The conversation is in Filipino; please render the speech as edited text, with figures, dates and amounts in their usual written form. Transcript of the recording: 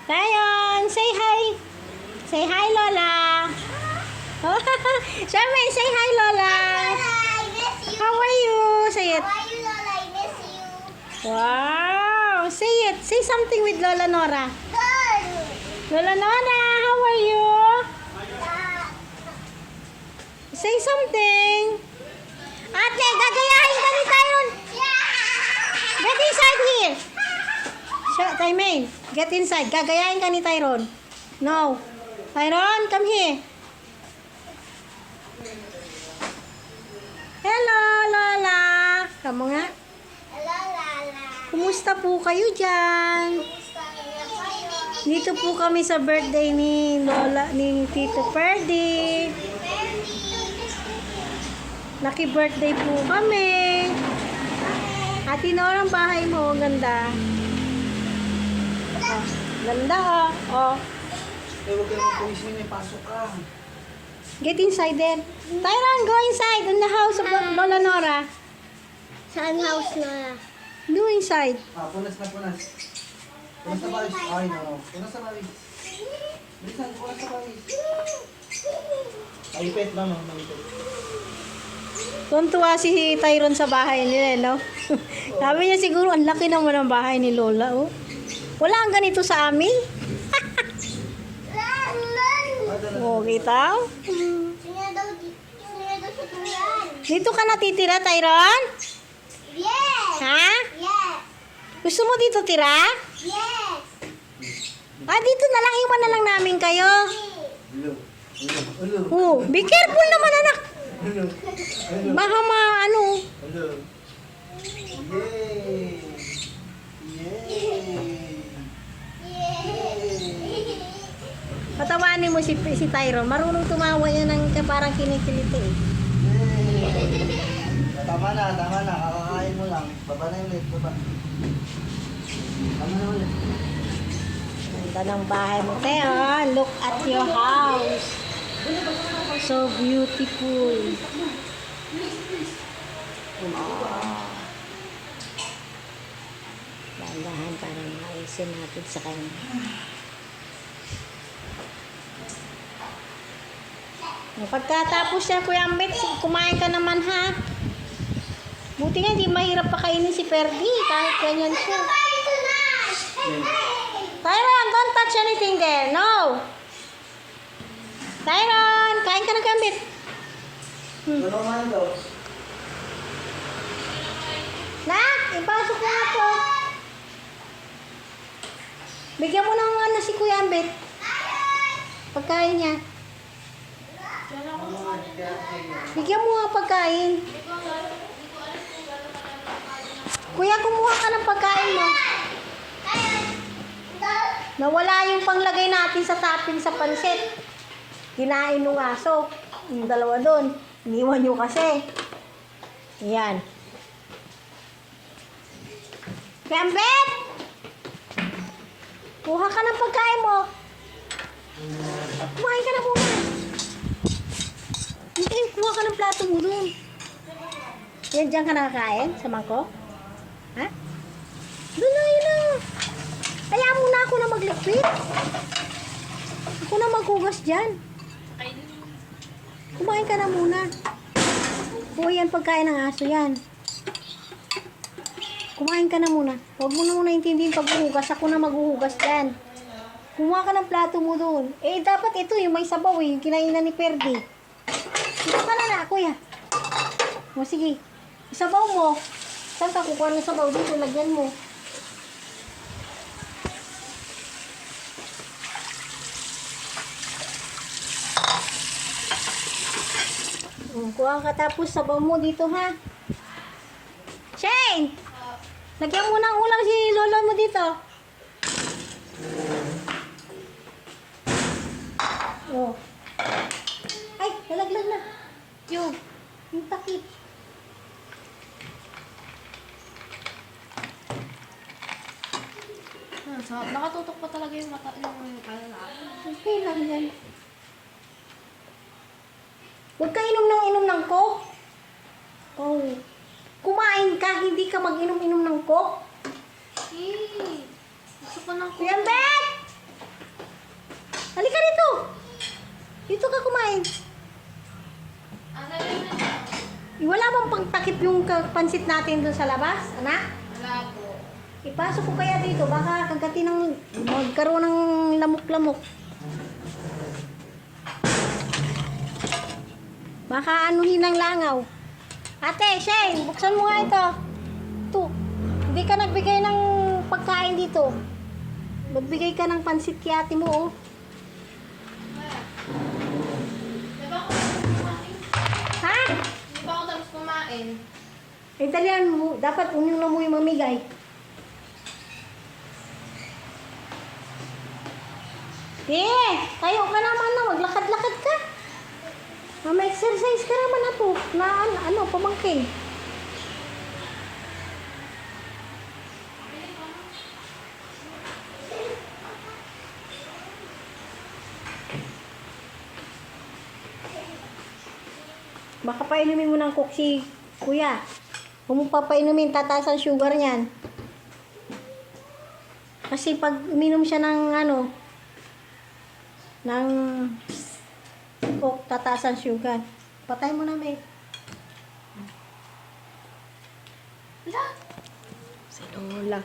Tayon, say hi. Say hi, Lola. Charmaine, say hi, Lola. I miss you. How are you? Say it. How are you, Lola? I miss you. Wow. Say it. Say something with Lola Nora. Good. Lola Nora, how are you? Say something. Ate, gagayahin ka ni Tyron. Get inside here. Tymaine, get inside. Gagayahin ka ni Tyron. No. Tyron, come here. Hello, Lola. Kamu nga. Hello, Lala. Kumusta po kayo dyan? Dito po kami sa birthday ni Lola, ni Tito Ferdy. Lucky birthday po kami. Ate Nora, ang bahay mo, ang ganda. Oh, ganda oh. Huwag ka naman pumisin, may pasok ka. Get inside then. Tyron, go inside in the house of Lola Nora. Saan house, Lola? Go inside. Punas na punas. Punas na pawis. Ay, no. Punas na pawis. Bilisan, punas na pawis. Maipit ba, ma'am? Maipit. Tuntua si Tyron sa bahay nila, no? Sabi niya siguro, ang laki naman ng bahay ni Lola, oh. Wala ang ganito sa amin. Oh, kita? Sino daw sa tuyan? Dito ka natitira, Tyron? Yes! Ha? Yes! Gusto mo dito tira? Yes! Dito na lang, iwan na lang namin kayo. Ulo. Ulo. Ulo. Oh, be careful naman, anak. Ulo. Baka ano. Ulo. Yay! Yay! Patawanin mo si Tyron. Marunong tumawa yan ng parang kinikiliti eh. Tama na, tama na. Kakakain mo lang. Baba na ulit, baba. Tama na ulit. Ganda ng bahay mo, Teo. Look at your house. So beautiful. Dahan-dahan para maayusin natin sa kanya. Pagkatapos niya, Kuya Ambit, kumain ka naman ha. Buti nga, hindi mahirap pakainin si Ferdy kahit ganyan siya. Tyron, don't touch anything there. No. Tyron, kain ka na, Kuya Ambit. Ano man daw? Nak, ipasok mo nga po. Bigyan mo ng ano si Kuya Ambit. Pagkain niya. Bigyan mo nga pagkain. Kuya, kumuha ka ng pagkain mo. Nawala yung panglagay natin sa topping sa pansit. Kinain ng aso. Yung dalawa doon. Iniwan nyo kasi. Ayan. Gambit! Kuha ka ng pagkain mo. Kumain ka na muna. Hindi, kuha ka ng plato mo doon. Yan, dyan ka nakakain? Sa mangko? Ha? Doon na, yun na. Kaya muna ako na maglikpit. Ako na maghugas dyan. Kumain ka na muna. Buhay yan pagkain ng aso yan. Kumain ka na muna. Huwag mo na muna intindihin paghuhugas. Ako na maghuhugas dyan. Kumuha ka ng plato mo doon. Eh, dapat ito yung may sabaw eh. Yung kinainan ni Ferdy. Dito ka na, kuya. O, sige. Sabaw mo. Saan ka kukuha ng sabaw? Dito, lagyan mo. Kuha ka tapos sabaw mo dito, ha? Shane! Lagyan mo ng ulang si lolo mo dito. Oh. Ay, nalaglag na. Yung takip. Nakatutok pa talaga yung mata yung kalala. Okay lang yan. Huwag ka inom ng coke. Oh. Kumain ka, hindi ka mag-inom-inom ng coke. Eh, gusto ko ng Kuya Bet! kumain. Ano yun na? Wala bang pagtakip yung pansit natin doon sa labas, anak? Wala po. Ipasok ko kaya dito, baka kagati ng magkaroon ng lamok-lamok. Baka anuhin ng langaw. Ate, Shane, buksan mo nga ito. Ito, hindi ka nagbigay ng pagkain dito. Magbigay ka ng pansit kay ate mo, oh. Di ba ako tapos kumain? Ha? Di ba ako tapos kumain? Eh, dalihan mo. Dapat unyung mo yung mamigay. Tayo ka naman na. Maglakad-lakad ka. Ma-exercise ka naman na to. Na ano, pamangkin. Baka painumin mo ng coke si kuya. Kung mo papainumin, tataas ang sugar niyan. Kasi pag uminom siya ng ano, ng coke, tataas ang sugar. Patay mo na, May. Wala. Si Lola.